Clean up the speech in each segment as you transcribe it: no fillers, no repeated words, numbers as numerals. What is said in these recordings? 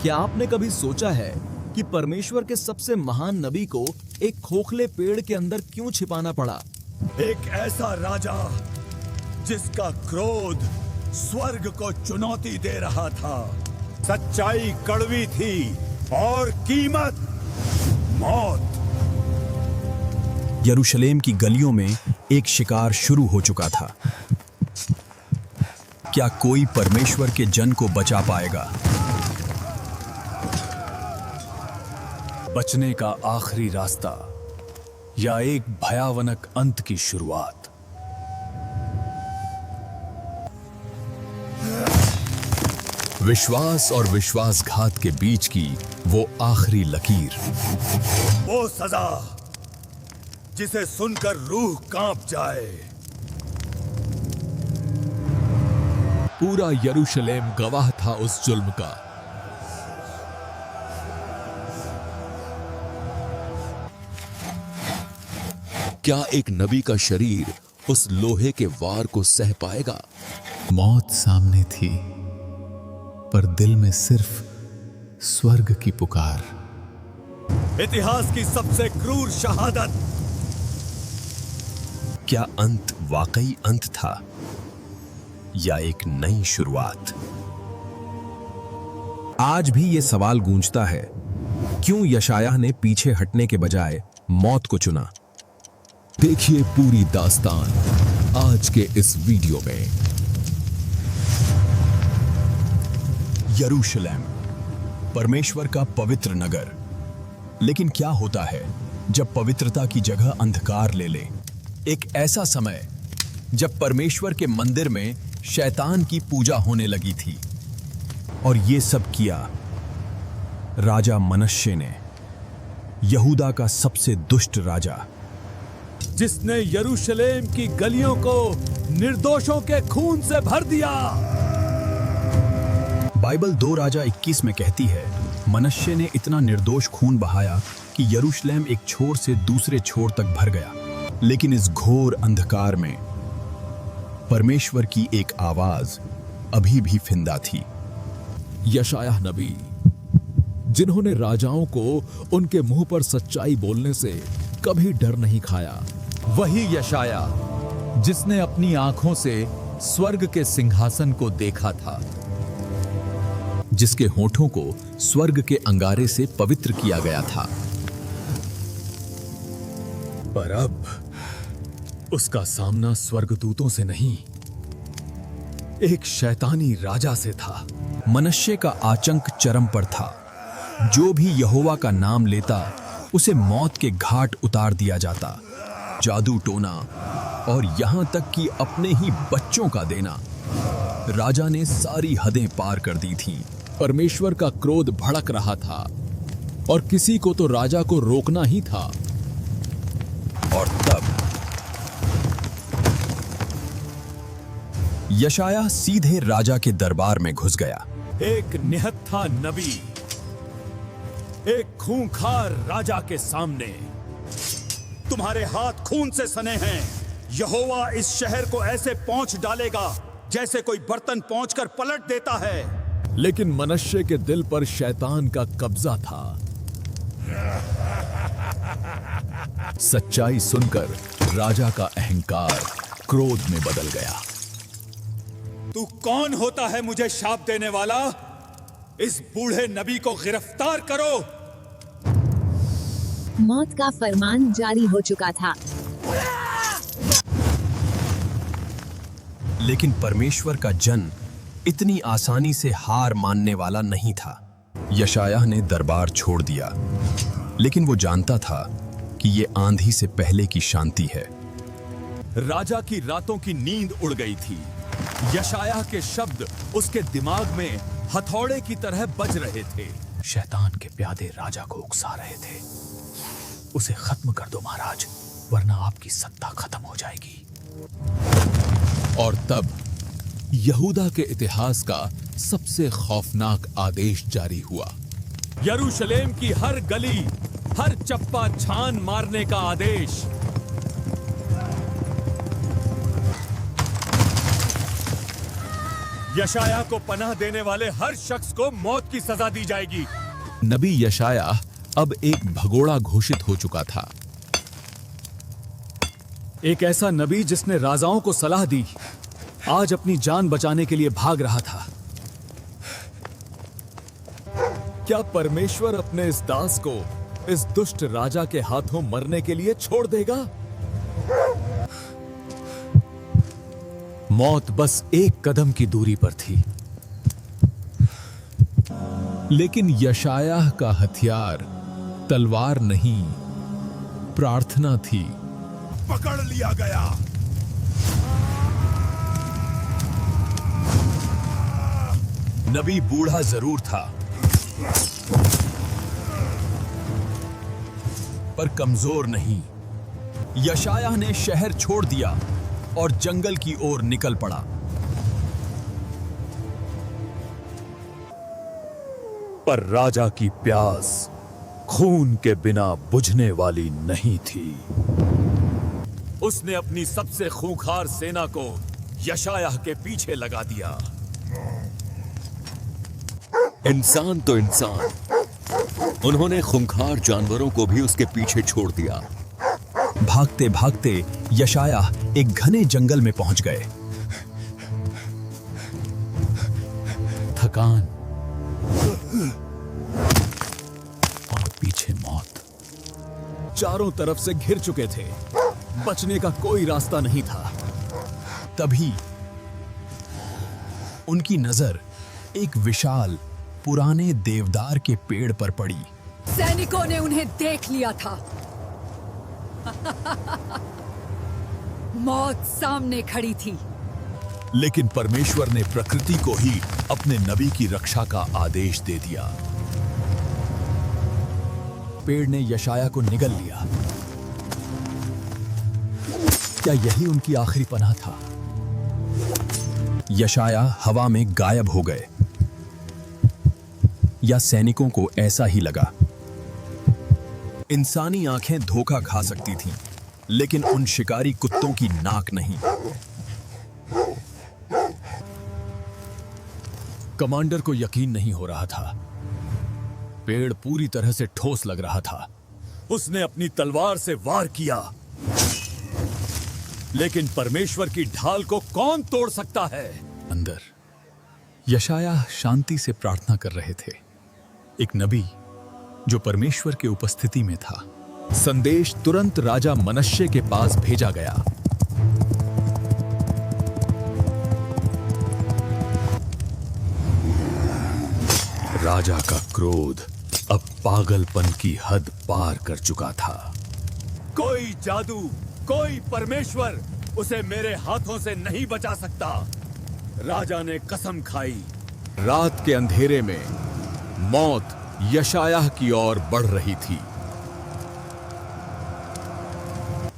क्या आपने कभी सोचा है कि परमेश्वर के सबसे महान नबी को एक खोखले पेड़ के अंदर क्यों छिपाना पड़ा? एक ऐसा राजा जिसका क्रोध स्वर्ग को चुनौती दे रहा था। सच्चाई कड़वी थी और कीमत मौत। यरूशलेम की गलियों में एक शिकार शुरू हो चुका था। क्या कोई परमेश्वर के जन को बचा पाएगा? बचने का आखिरी रास्ता या एक भयावनक अंत की शुरुआत? विश्वास और विश्वासघात के बीच की वो आखिरी लकीर, वो सजा जिसे सुनकर रूह कांप जाए। पूरा यरूशलेम गवाह था उस जुल्म का। क्या एक नबी का शरीर उस लोहे के वार को सह पाएगा? मौत सामने थी, पर दिल में सिर्फ स्वर्ग की पुकार। इतिहास की सबसे क्रूर शहादत। क्या अंत वाकई अंत था या एक नई शुरुआत? आज भी ये सवाल गूंजता है, क्यों यशायाह ने पीछे हटने के बजाय मौत को चुना? देखिए पूरी दास्तान आज के इस वीडियो में। यरूशलेम, परमेश्वर का पवित्र नगर। लेकिन क्या होता है जब पवित्रता की जगह अंधकार ले ले? एक ऐसा समय जब परमेश्वर के मंदिर में शैतान की पूजा होने लगी थी। और ये सब किया राजा मनश्शे ने, यहूदा का सबसे दुष्ट राजा, जिसने यरूशलेम की गलियों को निर्दोषों के खून से भर दिया। बाइबल 2 राजा 21 में कहती है, मनश्शे ने इतना निर्दोष खून बहाया कि यरूशलेम एक छोर से दूसरे छोर तक भर गया। लेकिन इस घोर अंधकार में परमेश्वर की एक आवाज अभी भी फिंदा थी। यशायाह नबी, जिन्होंने राजाओं को उनके मुंह पर सच्चाई बोलने से कभी डर नहीं खाया। वही यशायाह जिसने अपनी आंखों से स्वर्ग के सिंहासन को देखा था, जिसके होठों को स्वर्ग के अंगारे से पवित्र किया गया था। पर अब उसका सामना स्वर्गदूतों से नहीं, एक शैतानी राजा से था। मनश्शे का आतंक चरम पर था। जो भी यहोवा का नाम लेता उसे मौत के घाट उतार दिया जाता। जादू टोना और यहां तक कि अपने ही बच्चों का देना, राजा ने सारी हदें पार कर दी थीं। परमेश्वर का क्रोध भड़क रहा था और किसी को तो राजा को रोकना ही था। और तब यशायाह सीधे राजा के दरबार में घुस गया। एक निहत्था नबी, एक खूंखार राजा के सामने। तुम्हारे हाथ खून से सने हैं। यहोवा इस शहर को ऐसे पहुंच डालेगा जैसे कोई बर्तन पहुंचकर पलट देता है। लेकिन मनश्शे के दिल पर शैतान का कब्जा था। सच्चाई सुनकर राजा का अहंकार क्रोध में बदल गया। तू कौन होता है मुझे शाप देने वाला? इस बूढ़े नबी को गिरफ्तार करो। मौत का फरमान जारी हो चुका था। लेकिन परमेश्वर का जन इतनी आसानी से हार मानने वाला नहीं था। यशायाह ने दरबार छोड़ दिया, लेकिन वो जानता था कि ये आंधी से पहले की शांति है। राजा की रातों की नींद उड़ गई थी। यशायाह के शब्द उसके दिमाग में हथौड़े की तरह बज रहे थे। शैतान के प्यादे राजा को उकसा रहे थे, उसे खत्म कर दो महाराज, वरना आपकी सत्ता खत्म हो जाएगी। और तब यहूदा के इतिहास का सबसे खौफनाक आदेश जारी हुआ। यरूशलेम की हर गली, हर चप्पा छान मारने का आदेश। यशाया को पनाह देने वाले हर शख्स को मौत की सजा दी जाएगी। नबी यशाया अब एक भगोड़ा घोषित हो चुका था। एक ऐसा नबी जिसने राजाओं को सलाह दी, आज अपनी जान बचाने के लिए भाग रहा था। क्या परमेश्वर अपने इस दास को इस दुष्ट राजा के हाथों मरने के लिए छोड़ देगा? मौत बस एक कदम की दूरी पर थी। लेकिन यशायाह का हथियार तलवार नहीं, प्रार्थना थी। पकड़ लिया गया। नबी बूढ़ा जरूर था, पर कमजोर नहीं। यशायाह ने शहर छोड़ दिया और जंगल की ओर निकल पड़ा। पर राजा की प्यास खून के बिना बुझने वाली नहीं थी। उसने अपनी सबसे खूंखार सेना को यशायाह के पीछे लगा दिया। इंसान तो इंसान, उन्होंने खूंखार जानवरों को भी उसके पीछे छोड़ दिया। भागते भागते यशायाह एक घने जंगल में पहुंच गए। थकान और पीछे मौत चारों तरफ से घिर चुके थे। बचने का कोई रास्ता नहीं था। तभी उनकी नजर एक विशाल पुराने देवदार के पेड़ पर पड़ी। सैनिकों ने उन्हें देख लिया था। मौत सामने खड़ी थी। लेकिन परमेश्वर ने प्रकृति को ही अपने नबी की रक्षा का आदेश दे दिया। पेड़ ने यशाया को निगल लिया। क्या यही उनकी आखिरी पनाह था? यशाया हवा में गायब हो गए, या सैनिकों को ऐसा ही लगा? इंसानी आंखें धोखा खा सकती थीं, लेकिन उन शिकारी कुत्तों की नाक नहीं। कमांडर को यकीन नहीं हो रहा था। पेड़ पूरी तरह से ठोस लग रहा था। उसने अपनी तलवार से वार किया, लेकिन परमेश्वर की ढाल को कौन तोड़ सकता है? अंदर यशाया शांति से प्रार्थना कर रहे थे। एक नबी जो परमेश्वर के उपस्थिति में था। संदेश तुरंत राजा मनश्शे के पास भेजा गया। राजा का क्रोध अब पागलपन की हद पार कर चुका था। कोई जादू, कोई परमेश्वर उसे मेरे हाथों से नहीं बचा सकता। राजा ने कसम खाई। रात के अंधेरे में मौत यशायाह की ओर बढ़ रही थी।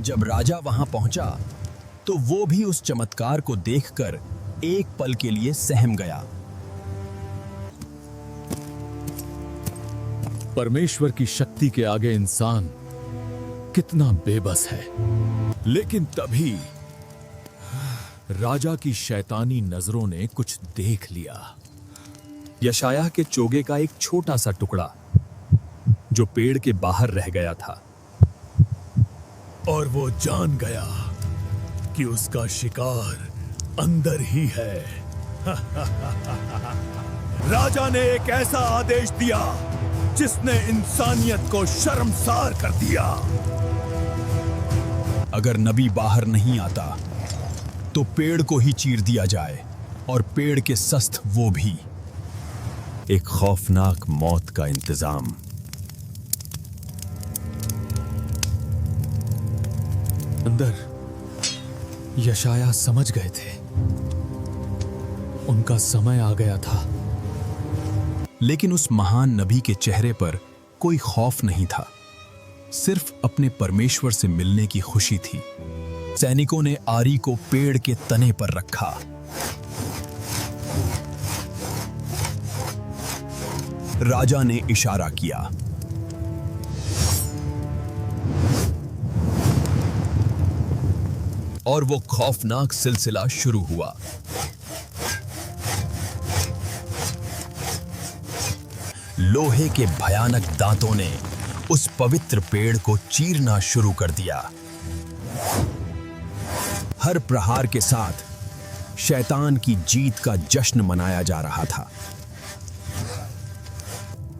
जब राजा वहां पहुंचा तो वो भी उस चमत्कार को देखकर एक पल के लिए सहम गया। परमेश्वर की शक्ति के आगे इंसान कितना बेबस है। लेकिन तभी राजा की शैतानी नजरों ने कुछ देख लिया। यशायाह के चोगे का एक छोटा सा टुकड़ा जो पेड़ के बाहर रह गया था, और वो जान गया कि उसका शिकार अंदर ही है। राजा ने एक ऐसा आदेश दिया जिसने इंसानियत को शर्मसार कर दिया। अगर नबी बाहर नहीं आता तो पेड़ को ही चीर दिया जाए, और पेड़ के सस्त वो भी। एक खौफनाक मौत का इंतजाम। अंदर यशाया समझ गए थे, उनका समय आ गया था। लेकिन उस महान नबी के चेहरे पर कोई खौफ नहीं था, सिर्फ अपने परमेश्वर से मिलने की खुशी थी। सैनिकों ने आरी को पेड़ के तने पर रखा। राजा ने इशारा किया। और वो खौफनाक सिलसिला शुरू हुआ। लोहे के भयानक दांतों ने उस पवित्र पेड़ को चीरना शुरू कर दिया। हर प्रहार के साथ शैतान की जीत का जश्न मनाया जा रहा था।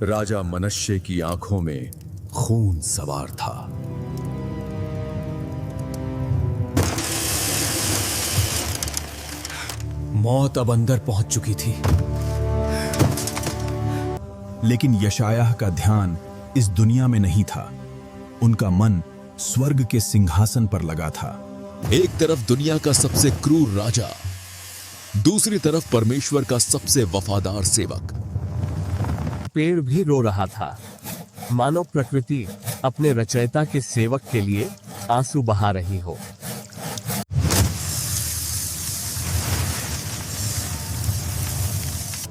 राजा मनश्शे की आंखों में खून सवार था। मौत अब अंदर पहुंच चुकी थी। लेकिन यशायाह का ध्यान इस दुनिया में नहीं था। उनका मन स्वर्ग के सिंहासन पर लगा था। एक तरफ दुनिया का सबसे क्रूर राजा, दूसरी तरफ परमेश्वर का सबसे वफादार सेवक। पेड़ भी रो रहा था, मानो प्रकृति अपने रचयिता के सेवक के लिए आंसू बहा रही हो।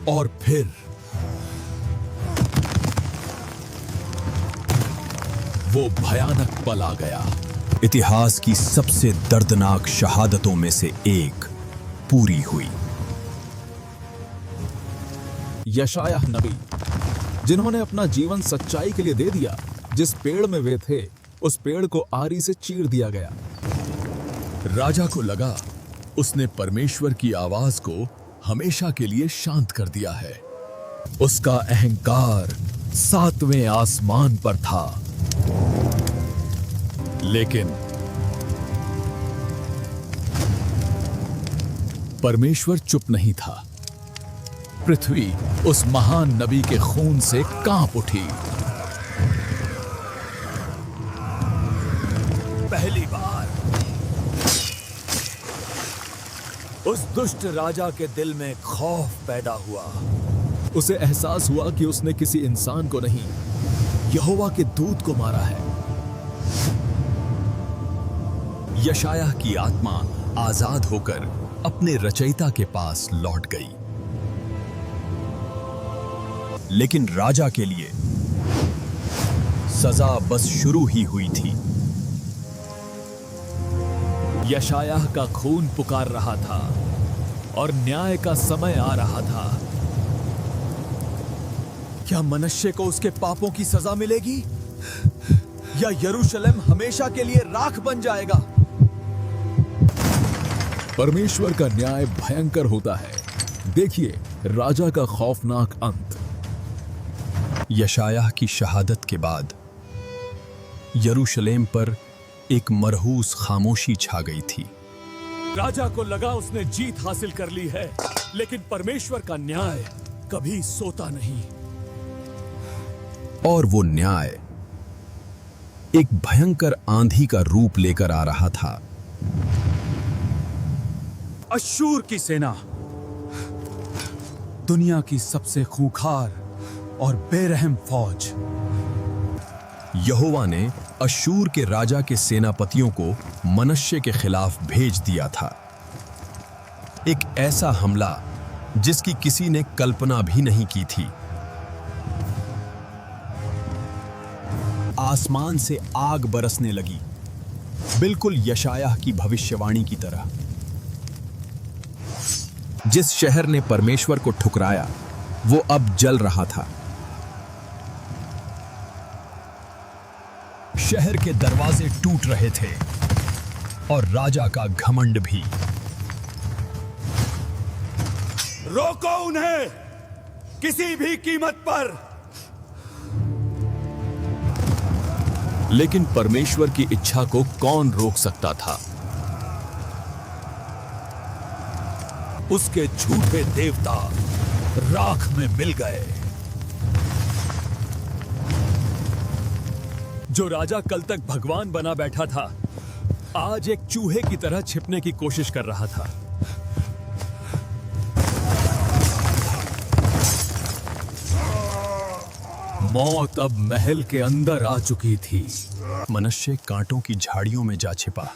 और फिर वो भयानक पल आ गया। इतिहास की सबसे दर्दनाक शहादतों में से एक पूरी हुई। यशायाह नबी, जिन्होंने अपना जीवन सच्चाई के लिए दे दिया। जिस पेड़ में वे थे, उस पेड़ को आरी से चीर दिया गया। राजा को लगा उसने परमेश्वर की आवाज को हमेशा के लिए शांत कर दिया है। उसका अहंकार 7वें आसमान पर था। लेकिन परमेश्वर चुप नहीं था। पृथ्वी उस महान नबी के खून से कांप उठी। पहली बार उस दुष्ट राजा के दिल में खौफ पैदा हुआ। उसे एहसास हुआ कि उसने किसी इंसान को नहीं, यहोवा के दूत को मारा है। यशायाह की आत्मा आजाद होकर अपने रचयिता के पास लौट गई। लेकिन राजा के लिए सजा बस शुरू ही हुई थी। यशायाह का खून पुकार रहा था और न्याय का समय आ रहा था। क्या मनश्शे को उसके पापों की सजा मिलेगी या यरूशलेम हमेशा के लिए राख बन जाएगा? परमेश्वर का न्याय भयंकर होता है। देखिए राजा का खौफनाक अंत। यशायाह की शहादत के बाद यरूशलेम पर एक मरहूस खामोशी छा गई थी। राजा को लगा उसने जीत हासिल कर ली है, लेकिन परमेश्वर का न्याय कभी सोता नहीं। और वो न्याय एक भयंकर आंधी का रूप लेकर आ रहा था। अश्शूर की सेना, दुनिया की सबसे खूंखार और बेरहम फौज। यहोवा ने अश्शूर के राजा के सेनापतियों को मनश्शे के खिलाफ भेज दिया था। एक ऐसा हमला जिसकी किसी ने कल्पना भी नहीं की थी। आसमान से आग बरसने लगी, बिल्कुल यशायाह की भविष्यवाणी की तरह। जिस शहर ने परमेश्वर को ठुकराया, वो अब जल रहा था। शहर के दरवाजे टूट रहे थे और राजा का घमंड भी। रोको उन्हें किसी भी कीमत पर। लेकिन परमेश्वर की इच्छा को कौन रोक सकता था? उसके झूठे देवता राख में मिल गए। जो राजा कल तक भगवान बना बैठा था, आज एक चूहे की तरह छिपने की कोशिश कर रहा था। मौत अब महल के अंदर आ चुकी थी। मनश्शे कांटों की झाड़ियों में जा छिपा,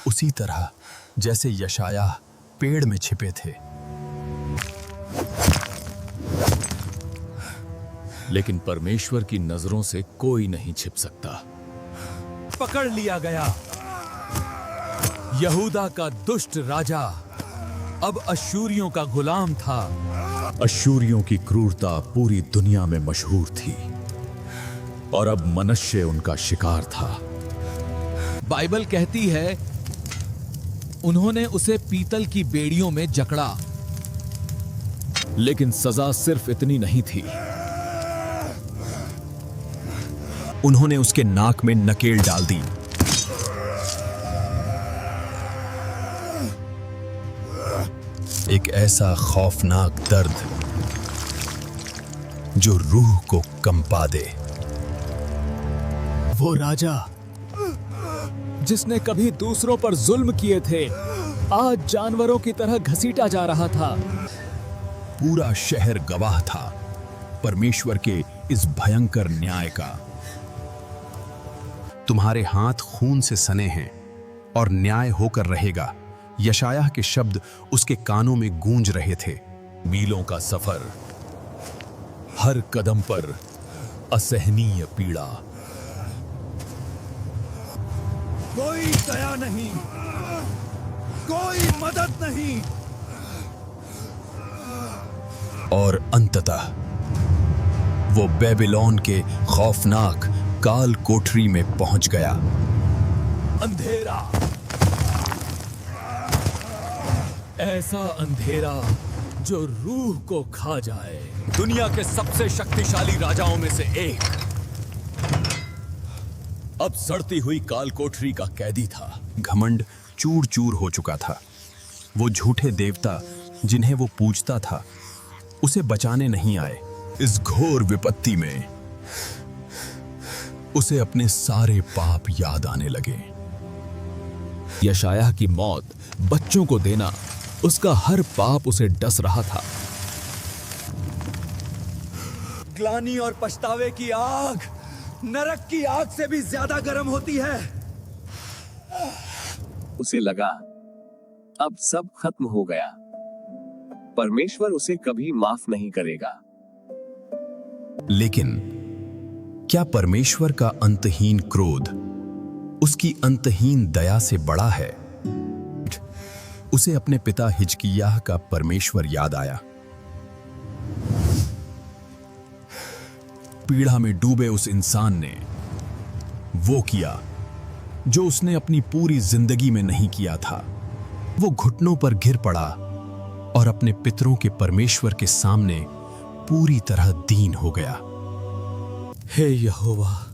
उसी तरह जैसे यशायाह पेड़ में छिपे थे। लेकिन परमेश्वर की नजरों से कोई नहीं छिप सकता। पकड़ लिया गया। यहूदा का दुष्ट राजा अब अश्शूरियों का गुलाम था। अश्शूरियों की क्रूरता पूरी दुनिया में मशहूर थी और अब मनुष्य उनका शिकार था। बाइबल कहती है उन्होंने उसे पीतल की बेड़ियों में जकड़ा। लेकिन सजा सिर्फ इतनी नहीं थी। उन्होंने उसके नाक में नकेल डाल दी। एक ऐसा खौफनाक दर्द जो रूह को कंपा दे। वो राजा जिसने कभी दूसरों पर जुल्म किए थे, आज जानवरों की तरह घसीटा जा रहा था। पूरा शहर गवाह था परमेश्वर के इस भयंकर न्याय का। तुम्हारे हाथ खून से सने हैं और न्याय होकर रहेगा। यशायाह के शब्द उसके कानों में गूंज रहे थे। मीलों का सफर, हर कदम पर असहनीय पीड़ा। कोई दया नहीं, कोई मदद नहीं। और अंततः वो बेबीलोन के खौफनाक काल कोठरी में पहुंच गया। अंधेरा, ऐसा अंधेरा जो रूह को खा जाए। दुनिया के सबसे शक्तिशाली राजाओं में से एक अब सड़ती हुई काल कोठरी का कैदी था। घमंड चूर चूर हो चुका था। वो झूठे देवता जिन्हें वो पूजता था उसे बचाने नहीं आए। इस घोर विपत्ति में उसे अपने सारे पाप याद आने लगे। यशायाह की मौत, बच्चों को देना, उसका हर पाप उसे डस रहा था। ग्लानि और पछतावे की आग नरक की आग से भी ज्यादा गर्म होती है। उसे लगा अब सब खत्म हो गया। परमेश्वर उसे कभी माफ नहीं करेगा। लेकिन क्या परमेश्वर का अंतहीन क्रोध उसकी अंतहीन दया से बड़ा है? उसे अपने पिता हिजकिय्याह का परमेश्वर याद आया। पीड़ा में डूबे उस इंसान ने वो किया जो उसने अपनी पूरी जिंदगी में नहीं किया था। वो घुटनों पर गिर पड़ा और अपने पितरों के परमेश्वर के सामने पूरी तरह दीन हो गया। हे यहोवा,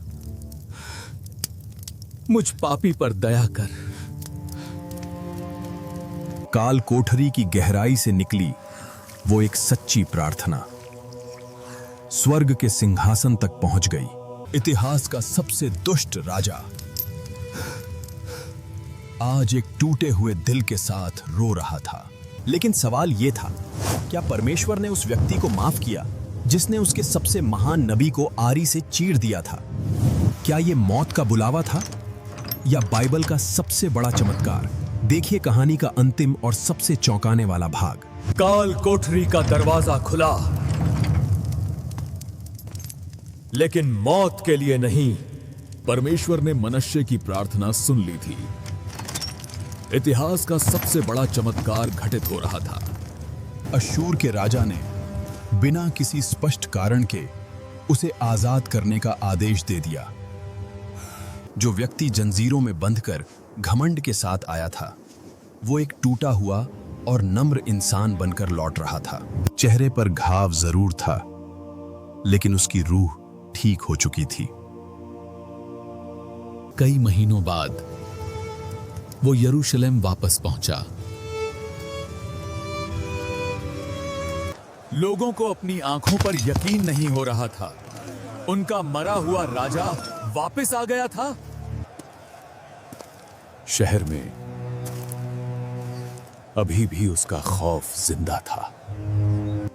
मुझ पापी पर दया कर। काल कोठरी की गहराई से निकली वो एक सच्ची प्रार्थना स्वर्ग के सिंहासन तक पहुंच गई। इतिहास का सबसे दुष्ट राजा आज एक टूटे हुए दिल के साथ रो रहा था। लेकिन सवाल यह था, क्या परमेश्वर ने उस व्यक्ति को माफ किया जिसने उसके सबसे महान नबी को आरी से चीर दिया था? क्या यह मौत का बुलावा था या बाइबल का सबसे बड़ा चमत्कार? देखिए कहानी का अंतिम और सबसे चौंकाने वाला भाग। काल कोठरी का दरवाजा खुला, लेकिन मौत के लिए नहीं। परमेश्वर ने मनुष्य की प्रार्थना सुन ली थी। इतिहास का सबसे बड़ा चमत्कार घटित हो रहा था। अश्शूर के राजा ने बिना किसी स्पष्ट कारण के उसे आजाद करने का आदेश दे दिया। जो व्यक्ति जंजीरों में बंधकर घमंड के साथ आया था, वो एक टूटा हुआ और नम्र इंसान बनकर लौट रहा था। चेहरे पर घाव जरूर था, लेकिन उसकी रूह ठीक हो चुकी थी। कई महीनों बाद वो यरूशलेम वापस पहुंचा। लोगों को अपनी आंखों पर यकीन नहीं हो रहा था। उनका मरा हुआ राजा वापस आ गया था। शहर में अभी भी उसका खौफ जिंदा था।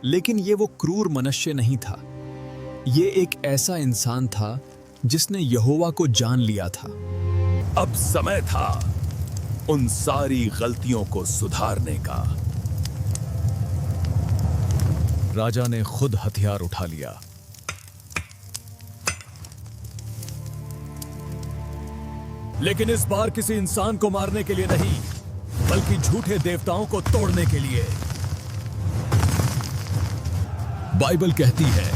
लेकिन ये वो क्रूर मनुष्य नहीं था। ये एक ऐसा इंसान था जिसने यहोवा को जान लिया था। अब समय था उन सारी गलतियों को सुधारने का। राजा ने खुद हथियार उठा लिया। लेकिन इस बार किसी इंसान को मारने के लिए नहीं, बल्कि झूठे देवताओं को तोड़ने के लिए। बाइबल कहती है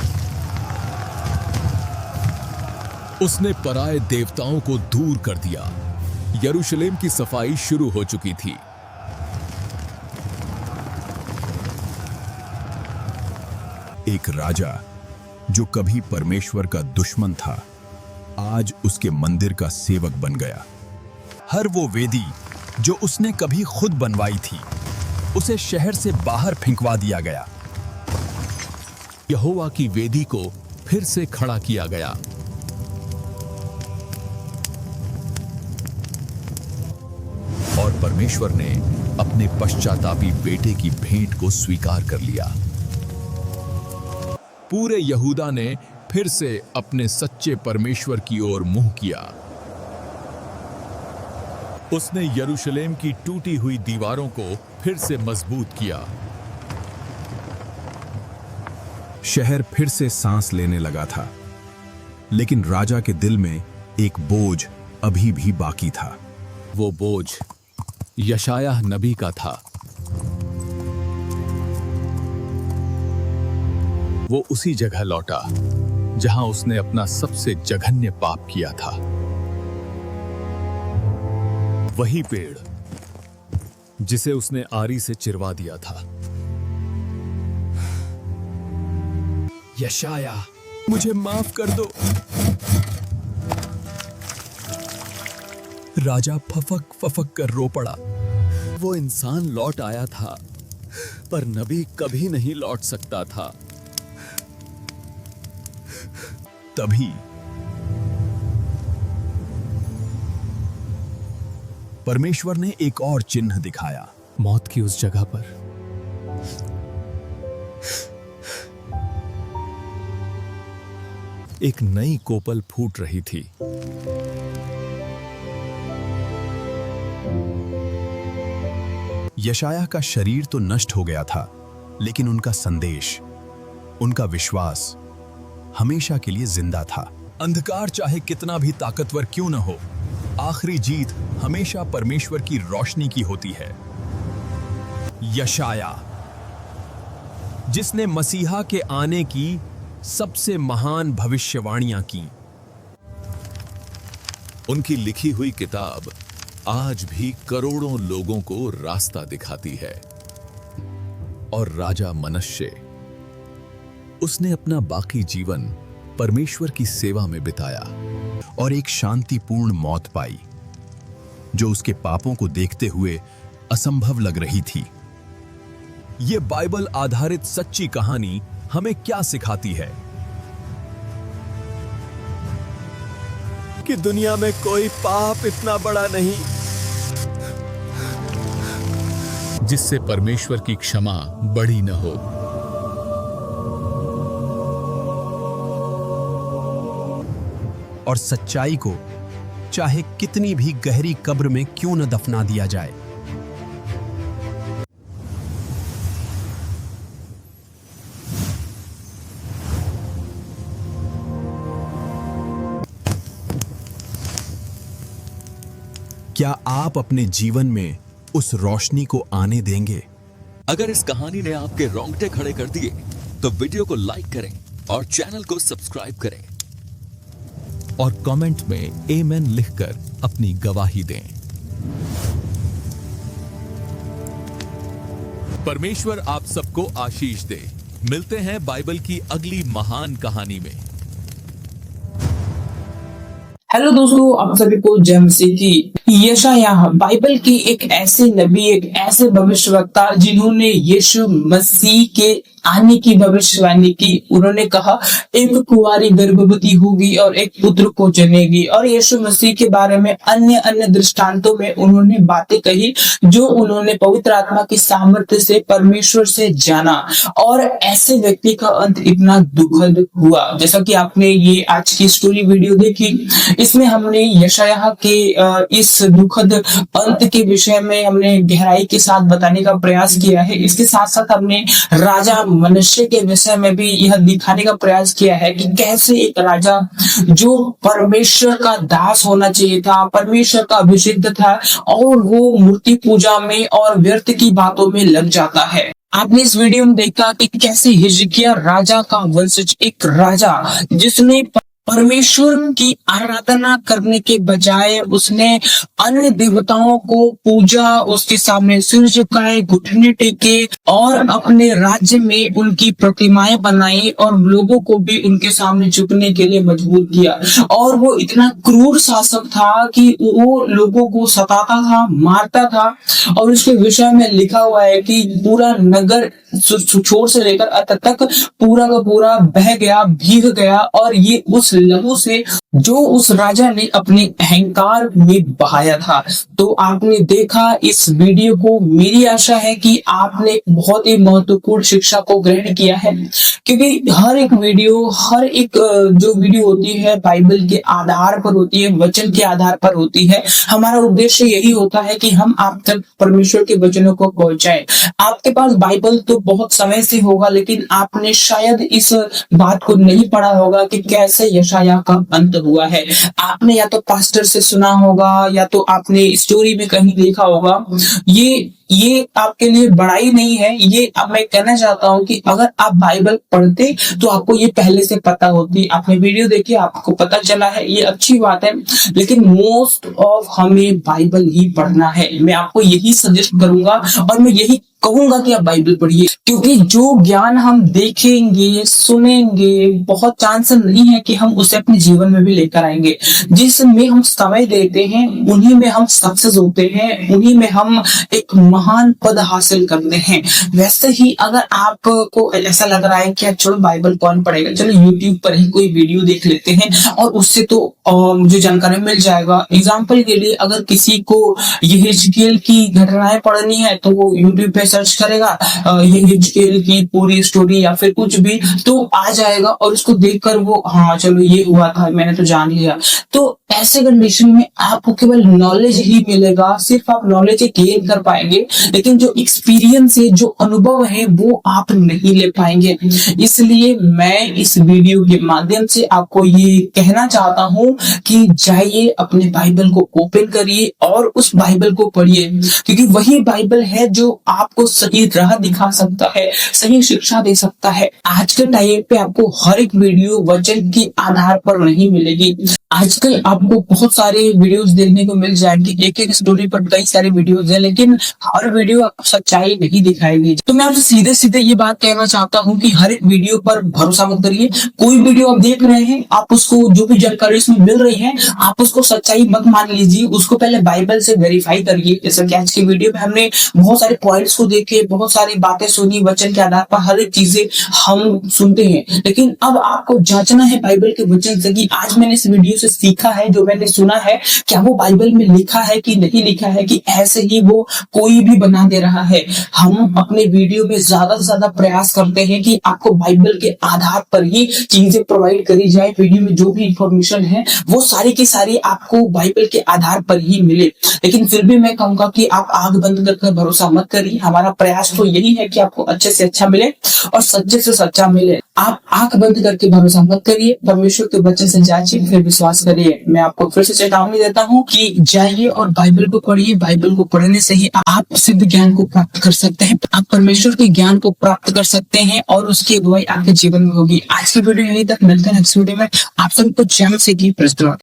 उसने पराये देवताओं को दूर कर दिया। यरूशलेम की सफाई शुरू हो चुकी थी। एक राजा जो कभी परमेश्वर का दुश्मन था, आज उसके मंदिर का सेवक बन गया। हर वो वेदी जो उसने कभी खुद बनवाई थी, उसे शहर से बाहर फेंकवा दिया गया। यहोवा की वेदी को फिर से खड़ा किया गया। और परमेश्वर ने अपने पश्चातापी बेटे की भेंट को स्वीकार कर लिया। पूरे यहूदा ने फिर से अपने सच्चे परमेश्वर की ओर मुंह किया। उसने यरूशलेम की टूटी हुई दीवारों को फिर से मजबूत किया। शहर फिर से सांस लेने लगा था, लेकिन राजा के दिल में एक बोझ अभी भी बाकी था। वो बोझ यशायाह नबी का था। वो उसी जगह लौटा जहां उसने अपना सबसे जघन्य पाप किया था। वही पेड़ जिसे उसने आरी से चिरवा दिया था। यशायाह, मुझे माफ कर दो। राजा फफक फफक कर रो पड़ा। वो इंसान लौट आया था, पर नबी कभी नहीं लौट सकता था। तभी परमेश्वर ने एक और चिन्ह दिखाया। मौत की उस जगह पर एक नई कोपल फूट रही थी। यशायाह का शरीर तो नष्ट हो गया था, लेकिन उनका संदेश, उनका विश्वास हमेशा के लिए जिंदा था। अंधकार चाहे कितना भी ताकतवर क्यों न हो, आखिरी जीत हमेशा परमेश्वर की रोशनी की होती है। यशायाह, जिसने मसीहा के आने की सबसे महान भविष्यवाणियां की, उनकी लिखी हुई किताब आज भी करोड़ों लोगों को रास्ता दिखाती है। और राजा मनश्शे, उसने अपना बाकी जीवन परमेश्वर की सेवा में बिताया और एक शांतिपूर्ण मौत पाई, जो उसके पापों को देखते हुए असंभव लग रही थी। यह बाइबल आधारित सच्ची कहानी हमें क्या सिखाती है? कि दुनिया में कोई पाप इतना बड़ा नहीं जिससे परमेश्वर की क्षमा बड़ी न हो। और सच्चाई को चाहे कितनी भी गहरी कब्र में क्यों न दफना दिया जाए, क्या आप अपने जीवन में उस रोशनी को आने देंगे? अगर इस कहानी ने आपके रोंगटे खड़े कर दिए तो वीडियो को लाइक करें और चैनल को सब्सक्राइब करें। और कमेंट में आमेन लिखकर अपनी गवाही दें। परमेश्वर आप सबको आशीष दे। मिलते हैं बाइबल की अगली महान कहानी में। हेलो दोस्तों, आप सभी को जय मसीह की। यशायाह बाइबल की एक ऐसे नबी, एक ऐसे भविष्यवक्ता जिन्होंने यीशु मसीह के आने की भविष्यवाणी की। उन्होंने कहा एक कुंवारी गर्भवती होगी और एक पुत्र को जनेगी। और यीशु मसीह के बारे में अन्य अन्य दृष्टांतों में उन्होंने बातें कही जो उन्होंने पवित्र आत्मा की सामर्थ्य से परमेश्वर से जाना। और ऐसे व्यक्ति का अंत इतना दुखद हुआ। जैसा कि आपने ये आज की स्टोरी वीडियो देखी, इसमें हमने यशायाह के इस दुखद अंत के विषय में हमने गहराई के साथ बताने का प्रयास किया है। इसके साथ साथ हमने राजा मनश्शे के विषय में भी यह दिखाने का प्रयास किया है कि कैसे एक राजा जो परमेश्वर का दास होना चाहिए था, परमेश्वर का अभिषिक्त था, और वो मूर्ति पूजा में और व्यर्थ की बातों में लग जाता है। आपने इस वीडियो में देखा कि कैसे हिजकिय्याह राजा का वंशज, एक राजा जिसने परमेश्वर की आराधना करने के बजाय उसने अन्य देवताओं को पूजा, उसके सामने सिर झुकाए, घुटने टेके और अपने राज्य में उनकी प्रतिमाएं बनाई और लोगों को भी उनके सामने झुकने के लिए मजबूर किया। और वो इतना क्रूर शासक था कि वो लोगों को सताता था, मारता था। और उसके विषय में लिखा हुआ है कि पूरा नगर छोर से लेकर अंत तक पूरा का पूरा बह गया, भीग गया। और ये उस लहू से जो उस राजा ने अपने अहंकार में बहाया था। तो आपने देखा इस वीडियो को, मेरी आशा है कि आपने बहुत ही महत्वपूर्ण शिक्षा को ग्रहण किया है, क्योंकि हर एक वीडियो, हर एक जो वीडियो होती है बाइबल के आधार पर होती है, वचन के आधार पर होती है। हमारा उद्देश्य यही होता है कि हम आप तक परमेश्वर के वचनों को पहुंचाएं। आपके पास बाइबल तो बहुत समय से होगा, लेकिन आपने शायद इस बात को नहीं पढ़ा होगा कि कैसे यशायाह का अंत हुआ है। आपने या तो पास्टर से सुना होगा या तो आपने स्टोरी में कहीं देखा होगा। ये आपके लिए बड़ाई नहीं है। ये अब मैं कहना चाहता हूँ कि अगर आप बाइबल पढ़ते तो आपको ये पहले से पता होती। आपने वीडियो देखी, आपको पता चला है, ये अच्छी बात है। लेकिन मोस्ट ऑफ हमें बाइबल ही पढ़ना है। मैं आपको यही सजेस्ट करूंगा और मैं यही कहूंगा कि आप बाइबल पढ़िए, क्योंकि जो ज्ञान हम देखेंगे, सुनेंगे, बहुत चांस नहीं है कि हम उसे अपने जीवन में भी लेकर आएंगे। जिसमें हम समय देते हैं उन्हीं में हम सक्सेस होते हैं, उन्हीं में हम एक महान पद हासिल करते हैं। वैसे ही अगर आपको ऐसा लग रहा है कि चलो बाइबल कौन पढ़ेगा, चलो यूट्यूब पर ही कोई वीडियो देख लेते हैं और उससे तो मुझे जानकारी मिल जाएगा। एग्जाम्पल के लिए अगर किसी को ये हिजकिय्याह की घटनाएं पढ़नी है तो वो यूट्यूब पे सर्च करेगा ये हिजकिय्याह की पूरी स्टोरी या फिर कुछ भी, तो आ जाएगा और उसको देखकर वो हाँ चलो ये हुआ था, मैंने तो जान लिया। तो ऐसे कंडीशन में आपको केवल नॉलेज ही मिलेगा, सिर्फ आप नॉलेज गेन कर पाएंगे, लेकिन जो एक्सपीरियंस है, जो अनुभव है, वो आप नहीं ले पाएंगे। इसलिए मैं इस वीडियो के माध्यम से आपको ये कहना चाहता हूँ कि जाइए अपने बाइबल को ओपन करिए और उस बाइबल को पढ़िए, क्योंकि वही बाइबल है जो आपको सही राह दिखा सकता है, सही शिक्षा दे सकता है। आज के टाइम पे आपको हर एक वीडियो वचन के आधार पर नहीं मिलेगी। आजकल आपको बहुत सारे वीडियोस देखने को मिल जाएंगे, एक एक स्टोरी पर कई सारे वीडियोस हैं, लेकिन हर वीडियो सच्चाई नहीं दिखाएगी। तो मैं आपसे सीधे सीधे ये बात कहना चाहता हूँ कि हर एक वीडियो पर भरोसा मत करिए। कोई वीडियो आप देख रहे हैं, आप उसको जो भी जानकारी उसमें मिल रही है, आप उसको सच्चाई मत मान लीजिए, उसको पहले बाइबल से वेरीफाई करिए। जैसे कि आज की वीडियो में हमने बहुत सारे पॉइंट्स को देखे, बहुत सारी बातें सुनी, वचन के आधार पर हर एक चीजें हम सुनते हैं, लेकिन अब आपको जांचना है बाइबल के वचन से कि आज मैंने इस वीडियो से सीखा है, जो मैंने सुना है, क्या वो बाइबल में लिखा है कि नहीं लिखा है, कि ऐसे ही वो कोई भी बना दे रहा है। हम अपने वीडियो में ज्यादा से ज्यादा प्रयास करते हैं कि आपको बाइबल के आधार पर ही चीजें प्रोवाइड करी जाए। वीडियो में जो भी इंफॉर्मेशन है वो सारी की सारी आपको बाइबल के आधार पर ही मिले। लेकिन फिर भी मैं कहूंगा कि आप आंख बंद करके भरोसा मत करिए। हमारा प्रयास तो यही है कि आपको अच्छे से अच्छा मिले और सच्चे से सच्चा मिले। आप आंख बंद करके भरोसा मत करिए, परमेश्वर के वचन से जांचिए, फिर विश्वास करिए। मैं आपको फिर से चेतावनी देता हूँ कि जाइए और बाइबल को पढ़िए। बाइबल को पढ़ने से ही आप सिद्ध ज्ञान को प्राप्त कर सकते हैं, आप परमेश्वर के ज्ञान को प्राप्त कर सकते हैं और उसकी अगुवाई आपके जीवन में होगी। आज की वीडियो यहीं तक, मिलते हैं नेक्स्ट वीडियो में। आप सबको जय मसीह की। Praise the Lord.